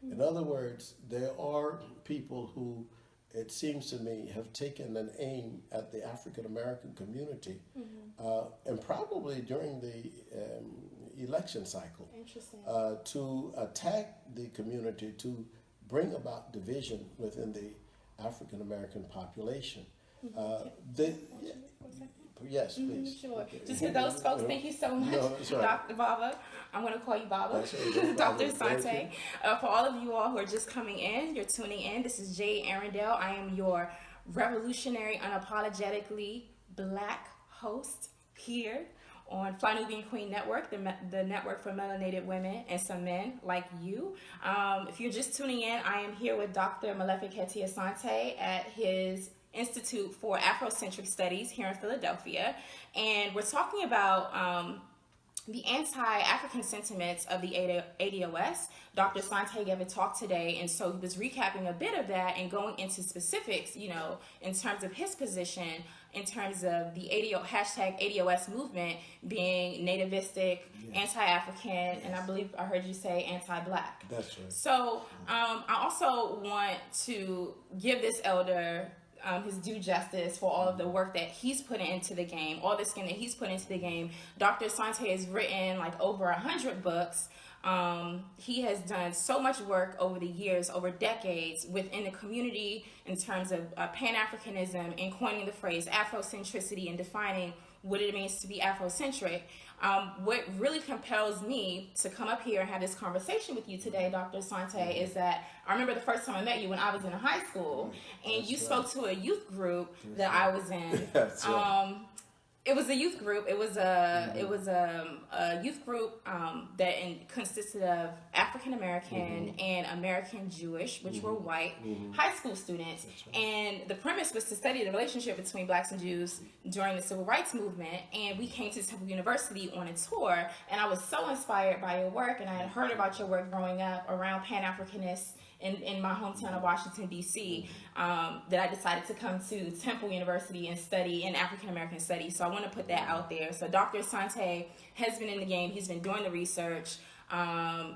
In other words, there are people who, it seems to me, have taken an aim at the African American community, and probably during the election cycle, Interesting. to attack the community, to bring about division within the African American population. They, yes, please. Sure. Just for those folks, thank you so much, No, that's right. Dr. Baba. I'm going to call you Baba. That's right, Dr. Thank you. Sante. For all of you all who are just coming in, you're tuning in. This is Jay Arundel. I am your revolutionary, unapologetically black host here on Fly Nubian Queen Network, the network for melanated women and some men like you. If you're just tuning in, I am here with Dr. Malefic Asante at his Institute for Afrocentric Studies here in Philadelphia. And we're talking about the anti-African sentiments of the ADOS. Dr. Sante gave a talk today, and so he was recapping a bit of that and going into specifics, you know, in terms of his position, in terms of the hashtag ADOS movement being nativistic, anti-African, and I believe I heard you say anti-black. That's right. So I also want to give this elder his due justice for all of the work that he's put into the game, all the skin that he's put into the game. Dr. Sante has written like over 100 books. He has done so much work over the years, over decades, within the community in terms of Pan-Africanism and coining the phrase Afrocentricity and defining what it means to be Afrocentric. What really compels me to come up here and have this conversation with you today, Dr. Sante, is that I remember the first time I met you when I was in high school, and you spoke to a youth group that I was in. That's right. It was a youth group. It was a youth group that consisted of African American and American Jewish, which were white high school students. And the premise was to study the relationship between blacks and Jews during the Civil Rights Movement. And we came to Temple University on a tour, and I was so inspired by your work, and I had heard about your work growing up around Pan-Africanists in my hometown of Washington, D.C., that I decided to come to Temple University and study in African American studies. So I want to put that out there. So Dr. Sante has been in the game. He's been doing the research.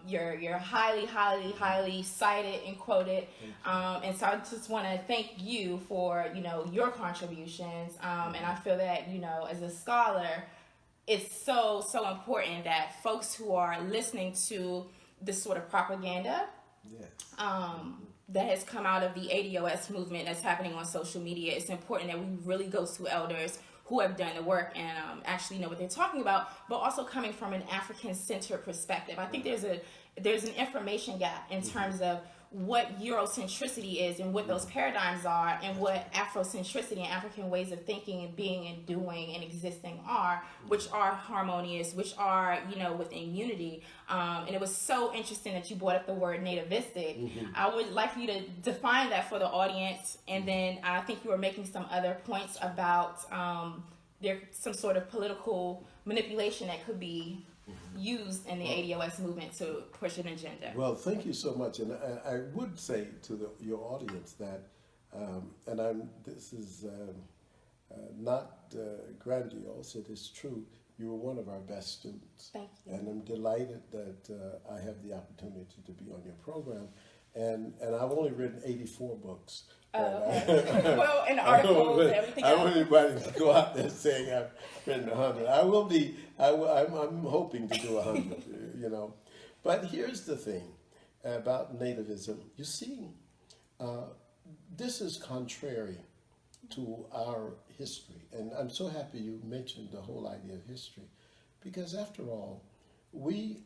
You're highly cited and quoted. And so I just want to thank you for, you know, your contributions. And I feel that, you know, as a scholar, it's so important that folks who are listening to this sort of propaganda that has come out of the ADOS movement that's happening on social media, it's important that we really go to elders who have done the work and actually know what they're talking about, but also coming from an African-centered perspective. I think there's an information gap in terms of what Eurocentricity is and what those paradigms are and what Afrocentricity and African ways of thinking and being and doing and existing are, which are harmonious, which are, you know, within unity. And it was so interesting that you brought up the word nativistic. I would like you to define that for the audience, and then I think you were making some other points about there some sort of political manipulation that could be used in the ADOS movement to push an agenda. Well, thank you so much, and I would say to your audience that, this is not grandiose. It is true. You were one of our best students. Thank you. And I'm delighted that I have the opportunity to be on your program. And I've only written 84 books. Okay. Well, in articles and everything I else. don't want anybody to go out there saying I've written 100. I will be. I'm hoping to do 100. You know, but here's the thing about nativism. You see, this is contrary to our history, and I'm so happy you mentioned the whole idea of history, because after all, we,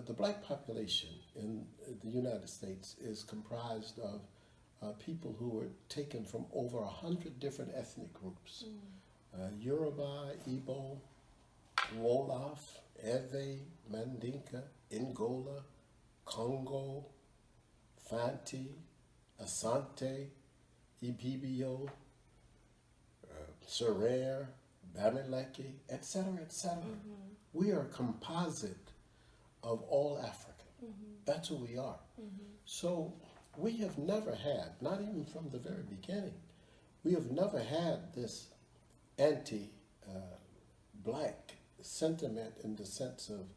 the black population in the United States, is comprised of people who were taken from over 100 different ethnic groups. Yoruba, Igbo, Wolof, Ewe, Mandinka, Ngola, Congo, Fanti, Asante, Ibibio, Serer, Bamileke, etc., etc. We are a composite of all Africa. That's who we are. So we have never had, not even from the very beginning, we have never had this anti-black sentiment in the sense of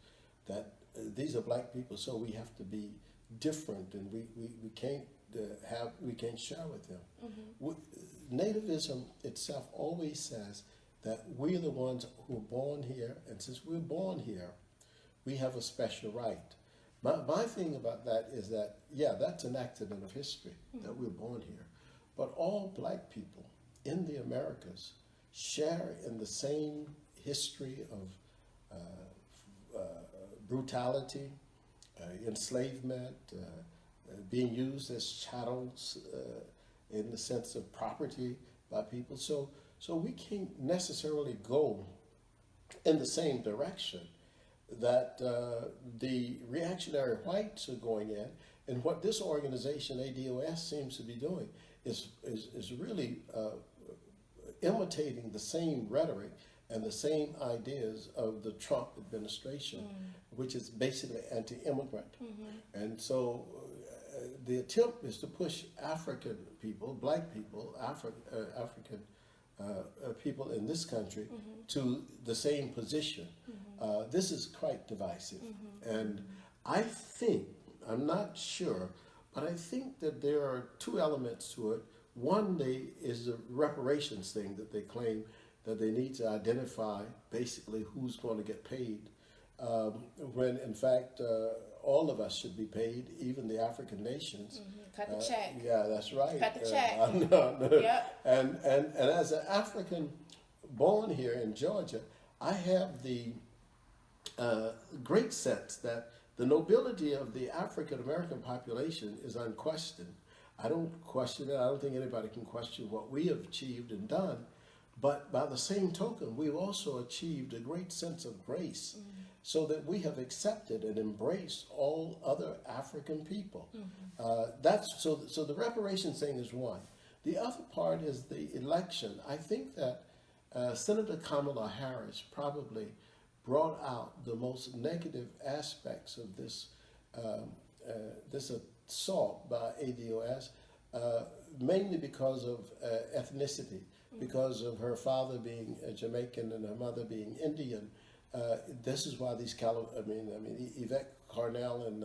that these are black people, so we have to be different, and we can't we can't share with them. Nativism itself always says that we're the ones who are born here, and since we're born here, we have a special right. My thing about that is that, yeah, that's an accident of history that we're born here. But all black people in the Americas share in the same history of brutality, enslavement, being used as chattels in the sense of property by people. So we can't necessarily go in the same direction that the reactionary whites are going in. And what this organization, ADOS, seems to be doing is really imitating the same rhetoric and the same ideas of the Trump administration, which is basically anti-immigrant. And so the attempt is to push African people, black people, African people in this country to the same position. This is quite divisive. And I think, I'm not sure, but I think that there are two elements to it. One is the reparations thing that they claim that they need to identify basically who's going to get paid, when in fact all of us should be paid, even the African nations. Cut the check. Yeah, that's right. Cut the check. No. Yep. And as an African born here in Georgia, I have the great sense that the nobility of the African American population is unquestioned. I don't question it. I don't think anybody can question what we have achieved and done. But by the same token, we've also achieved a great sense of grace, so that we have accepted and embraced all other African people. So the reparations thing is one. The other part is the election. I think that Senator Kamala Harris probably brought out the most negative aspects of this this assault by ADOS, mainly because of ethnicity, because of her father being Jamaican and her mother being Indian. This is why these Yvette Carnell and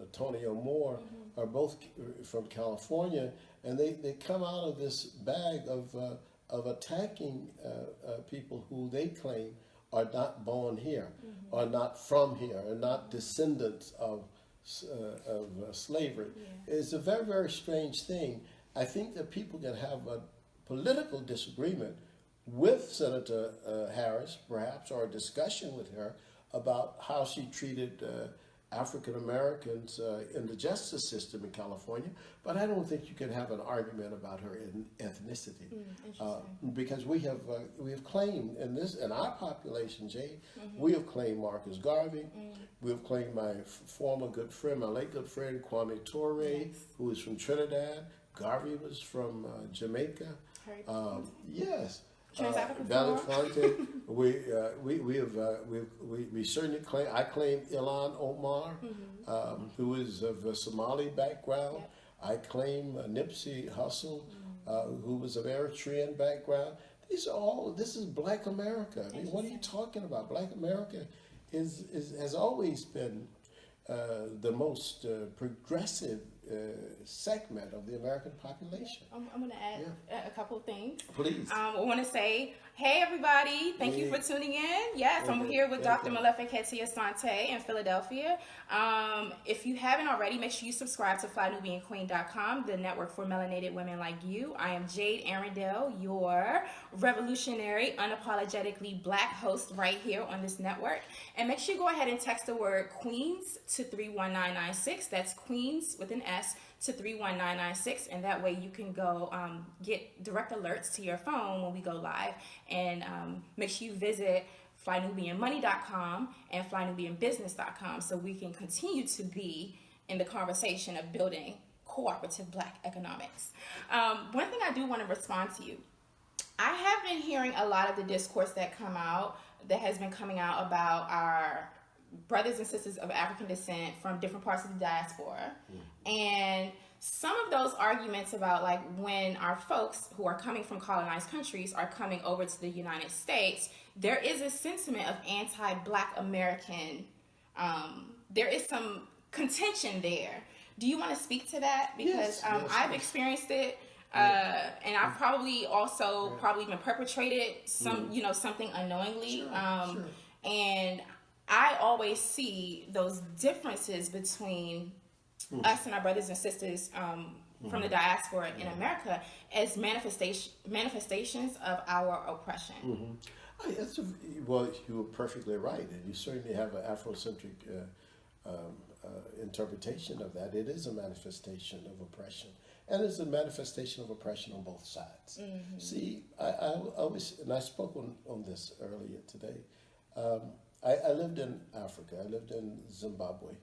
Antonio Moore are both from California, and they come out of this bag of attacking people who they claim are not born here, are not from here, are not descendants of slavery. It's a very, very strange thing. I think that people can have a political disagreement with Senator Harris, perhaps, or a discussion with her about how she treated African Americans in the justice system in California, but I don't think you can have an argument about her ethnicity, because we have claimed in our population, Jay, we have claimed Marcus Garvey, we have claimed my former good friend, my late good friend Kwame Ture, who is from Trinidad. Garvey was from Jamaica. Yes. Belafonte. We certainly claim. I claim Ilan Omar, who is of a Somali background. I claim Nipsey Hussle, who was of Eritrean background. This is Black America. I mean, what are you talking about? Black America has always been the most progressive segment of the American population. I'm going to add a couple of things. Please. I want to say, hey everybody, thank you for tuning in. Yes, I'm here with Dr. Malefic Hetia Sante in Philadelphia. If you haven't already, make sure you subscribe to FlyNubianQueen.com, the network for melanated women like you. I am Jade Arundel, your revolutionary, unapologetically Black host right here on this network. And make sure you go ahead and text the word Queens to 31996. That's Queens with an S to 31996, and that way you can go get direct alerts to your phone when we go live. And make sure you visit flynubianmoney.com and flynubianbusiness.com so we can continue to be in the conversation of building cooperative Black economics. One thing I do want to respond to you. I have been hearing a lot of the discourse that has been coming out about our brothers and sisters of African descent from different parts of the diaspora. And some of those arguments about like when our folks who are coming from colonized countries are coming over to the United States, there is a sentiment of anti-Black American there is some contention there. Do you want to speak to that? Because I've experienced it. And I've probably also probably been perpetrated something unknowingly. Sure. And I always see those differences between us and our brothers and sisters from the diaspora in America as manifestations of our oppression. Well, you were perfectly right, and you certainly have an Afrocentric interpretation of that. It is a manifestation of oppression, and it's a manifestation of oppression on both sides. See, I always, and I spoke on this earlier today. I lived in Africa. I lived in Zimbabwe,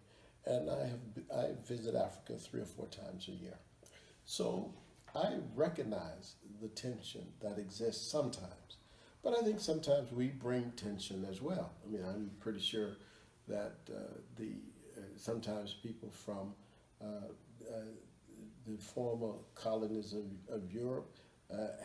and I visit Africa 3 or 4 times a year. So I recognize the tension that exists sometimes, but I think sometimes we bring tension as well. I mean, I'm pretty sure that sometimes people from the former colonies of Europe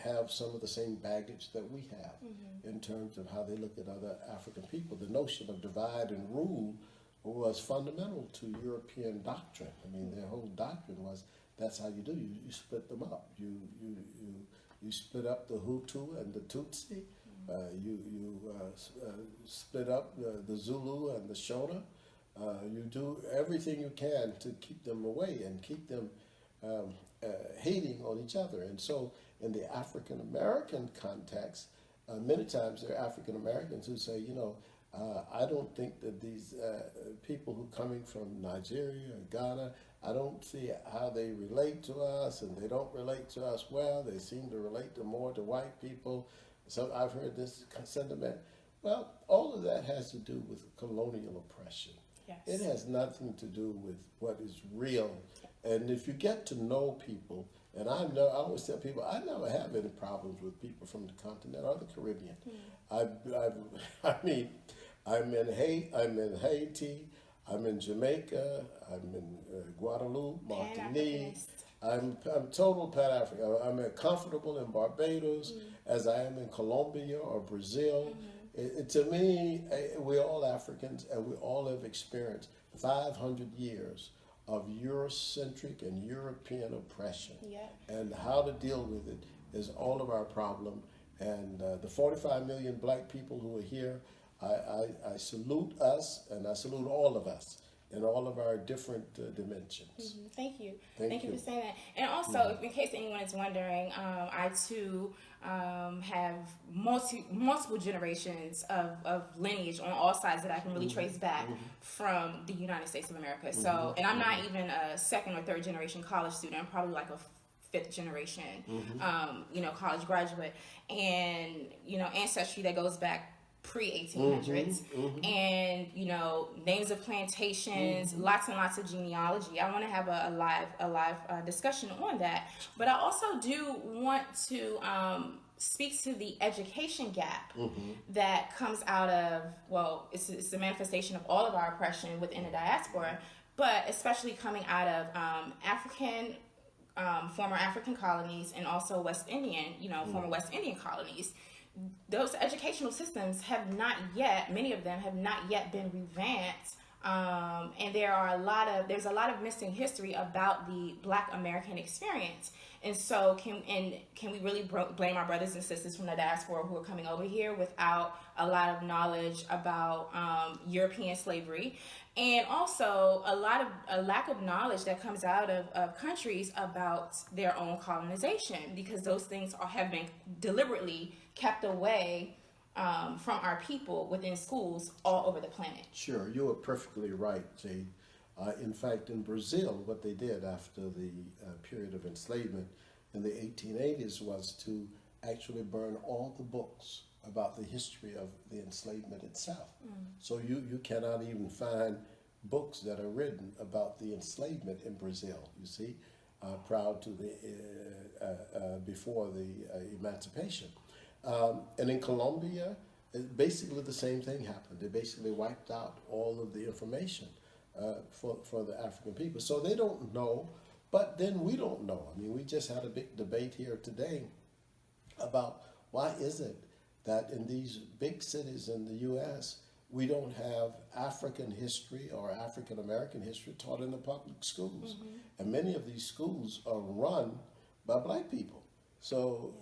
have some of the same baggage that we have in terms of how they look at other African people. The notion of divide and rule was fundamental to European doctrine. I mean, their whole doctrine was that's how you do. You split them up. You split up the Hutu and the Tutsi. You split up the Zulu and the Shona. You do everything you can to keep them away and keep them hating on each other. And so in the African American context, many times there are African Americans who say, I don't think that these people who are coming from Nigeria or Ghana, I don't see how they relate to us, and they don't relate to us well. They seem to relate more to white people. So I've heard this sentiment. Well, all of that has to do with colonial oppression. Yes. It has nothing to do with what is real. And if you get to know people, and I always tell people, I never have any problems with people from the continent or the Caribbean. I'm in Haiti, I'm in Jamaica, I'm in Guadeloupe, Martinique. I'm total Pan-African. I'm comfortable in Barbados as I am in Colombia or Brazil. To me, we're all Africans, and we all have experienced 500 years of Eurocentric and European oppression. And how to deal with it is all of our problem. And the 45 million black people who are here, I salute us, and I salute all of us in all of our different dimensions. Thank you. Thank you for saying that. And also, in case anyone is wondering, I too have multiple generations of lineage on all sides that I can really trace back from the United States of America. So, and I'm not even a 2nd or 3rd generation college student. I'm probably like a 5th generation, college graduate, and ancestry that goes back pre-1800s, and names of plantations, lots and lots of genealogy. I want to have a live discussion on that, but I also do want to speak to the education gap that comes out of, it's a manifestation of all of our oppression within the diaspora, but especially coming out of former African colonies, and also West Indian, former West Indian colonies. Those educational systems many of them have not yet been revamped, and there's a lot of missing history about the Black American experience. And so, can we really blame our brothers and sisters from the diaspora who are coming over here without a lot of knowledge about European slavery, and also a lack of knowledge that comes out of countries about their own colonization, because those things have been deliberately kept away from our people within schools all over the planet. Sure, you are perfectly right, Jade. In fact, in Brazil, what they did after the period of enslavement in the 1880s was to actually burn all the books about the history of the enslavement itself. So you cannot even find books that are written about the enslavement in Brazil, you see, prior to before the emancipation. And in Colombia, basically the same thing happened. They basically wiped out all of the information for the African people. So they don't know, but then we don't know. I mean, we just had a big debate here today about why is it that in these big cities in the U.S., we don't have African history or African American history taught in the public schools. And many of these schools are run by black people. So,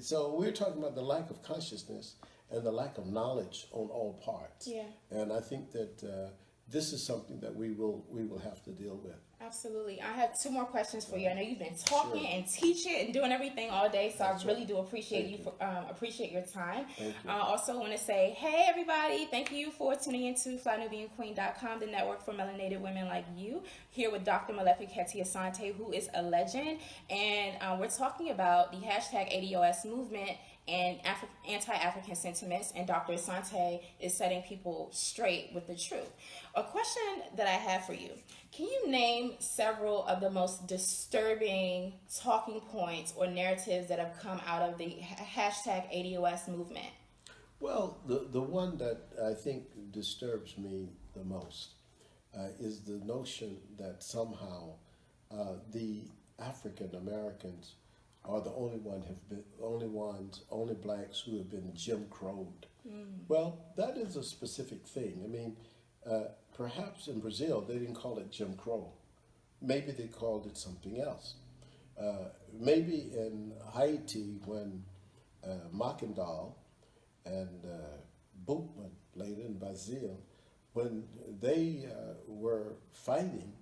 so we're talking about the lack of consciousness and the lack of knowledge on all parts. Yeah. And I think that this is something that we will have to deal with. Absolutely. I have two more questions for you. I know you've been talking and teaching and doing everything all day, so I really do appreciate you for appreciate your time. I also want to say, hey everybody, thank you for tuning into FlyNubianQueen.com, the network for melanated women like you. Here with Dr. Malefi Keti Asante, who is a legend, and we're talking about the hashtag ADOS movement and anti-African sentiments, and Dr. Asante is setting people straight with the truth. A question that I have for you: can you name several of the most disturbing talking points or narratives that have come out of the hashtag ADOS movement? Well, the one that I think disturbs me the most is the notion that somehow the African Americans are the only blacks who have been Jim Crowed. Well, that is a specific thing. I mean, perhaps in Brazil they didn't call it Jim Crow. Maybe they called it something else. Maybe in Haiti when Mackendal and Bootman, later in Brazil, when they were fighting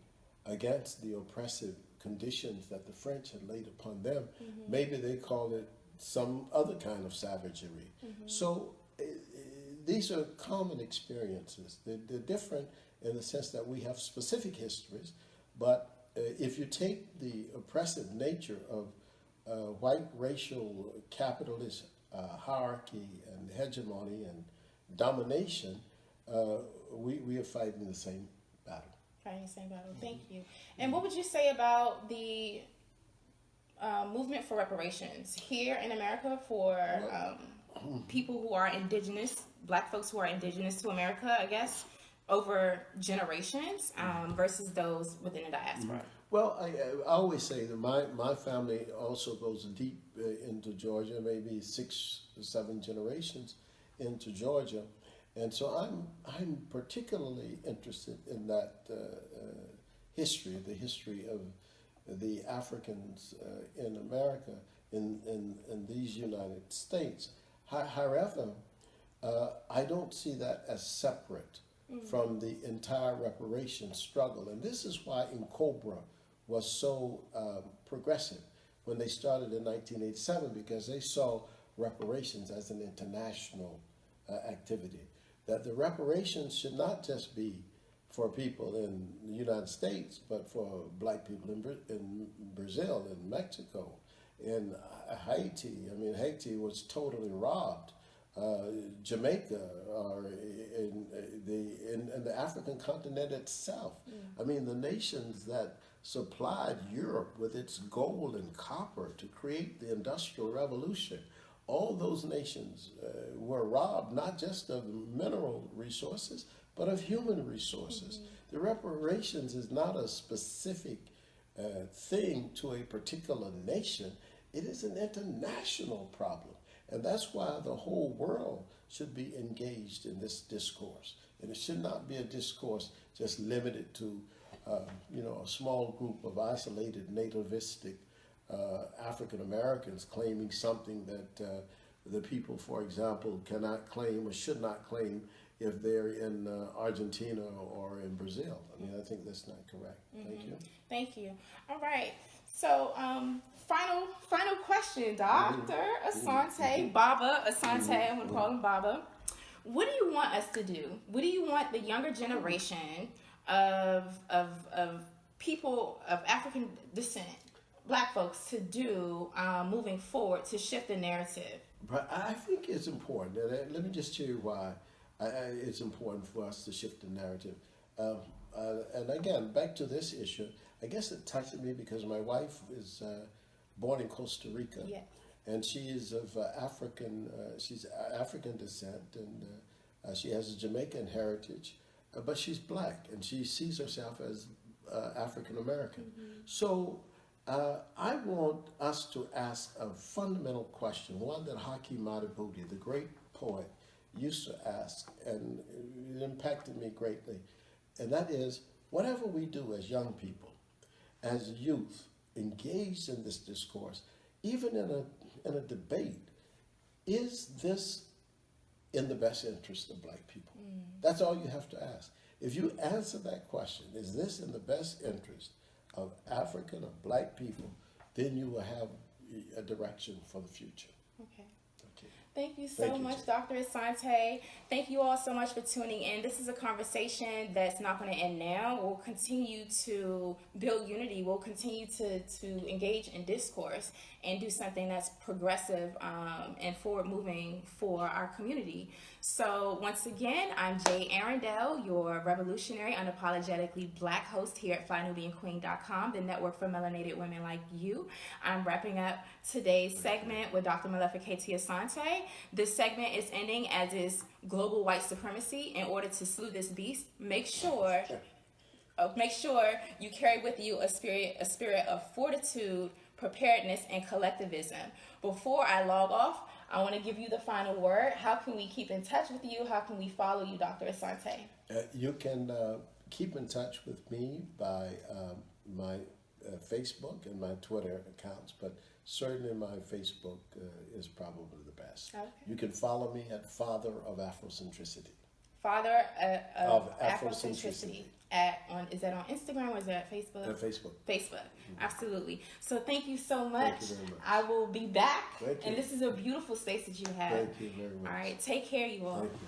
against the oppressive conditions that the French had laid upon them, maybe they called it some other kind of savagery. So these are common experiences. They're different in the sense that we have specific histories, but if you take the oppressive nature of white racial capitalist hierarchy and hegemony and domination, we are fighting the same battle. Fighting the same battle. Thank you. And what would you say about the movement for reparations here in America for people who are indigenous, black folks who are indigenous to America, I guess, over generations versus those within the diaspora? Well, I always say that my family also goes deep into Georgia, maybe 6 or 7 generations into Georgia. And so I'm particularly interested in that history, the history of the Africans in America, in these United States. However, I don't see that as separate from the entire reparations struggle. And this is why Cobra was so progressive when they started in 1987, because they saw reparations as an international activity. That the reparations should not just be for people in the United States, but for black people in Brazil, in Mexico, in Haiti. I mean, Haiti was totally robbed. Jamaica, or in the African continent itself. I mean, the nations that supplied Europe with its gold and copper to create the Industrial Revolution, all those nations were robbed not just of mineral resources, but of human resources. The reparations is not a specific thing to a particular nation. It is an international problem. And that's why the whole world should be engaged in this discourse. And it should not be a discourse just limited to, a small group of isolated nativistic African Americans claiming something that the people, for example, cannot claim or should not claim if they're in Argentina or in Brazil. I mean, I think that's not correct. Thank you. Thank you. All right. So, final question, Dr. Asante, Baba Asante, I'm going to call him Baba. What do you want us to do? What do you want the younger generation of people of African descent, black folks, to do moving forward to shift the narrative? But I think it's important. And let me just tell you why it's important for us to shift the narrative. And again, back to this issue, I guess it touched me because my wife is born in Costa Rica, and she is of she's African descent, and she has a Jamaican heritage, but she's black, and she sees herself as African American. So I want us to ask a fundamental question, one that Hakeem Madhubuti, the great poet, used to ask, and it impacted me greatly, and that is, whatever we do as young people, as youth, engaged in this discourse, even in a debate, is this in the best interest of black people? That's all you have to ask. If you answer that question, is this in the best interest of African or black people, then you will have a direction for the future. Okay. Okay. Thank you so much, Jay. Dr. Asante. Thank you all so much for tuning in. This is a conversation that's not going to end now. We'll continue to build unity. We'll continue to engage in discourse and do something that's progressive and forward moving for our community. So once again, I'm Jay Arundel, your revolutionary, unapologetically black host here at FlyNubianQueen.com, the network for melanated women like you. I'm wrapping up today's segment with Dr. Malefiketi Asante. This segment is ending, as is global white supremacy. In order to slew this beast, make sure you carry with you a spirit of fortitude, preparedness, and collectivism. Before I log off, I want to give you the final word. How can we keep in touch with you? How can we follow you, Dr. Asante? You can keep in touch with me by my Facebook and my Twitter accounts, but certainly my Facebook is probably the best. Okay. You can follow me at Father of Afrocentricity. Father of Afrocentricity. Is that on Instagram or is that Facebook? Facebook. Facebook, absolutely. So thank you so much. Thank you very much. I will be back. Thank you. And this is a beautiful space that you have. Thank you very much. All right, take care, you all. Thank you.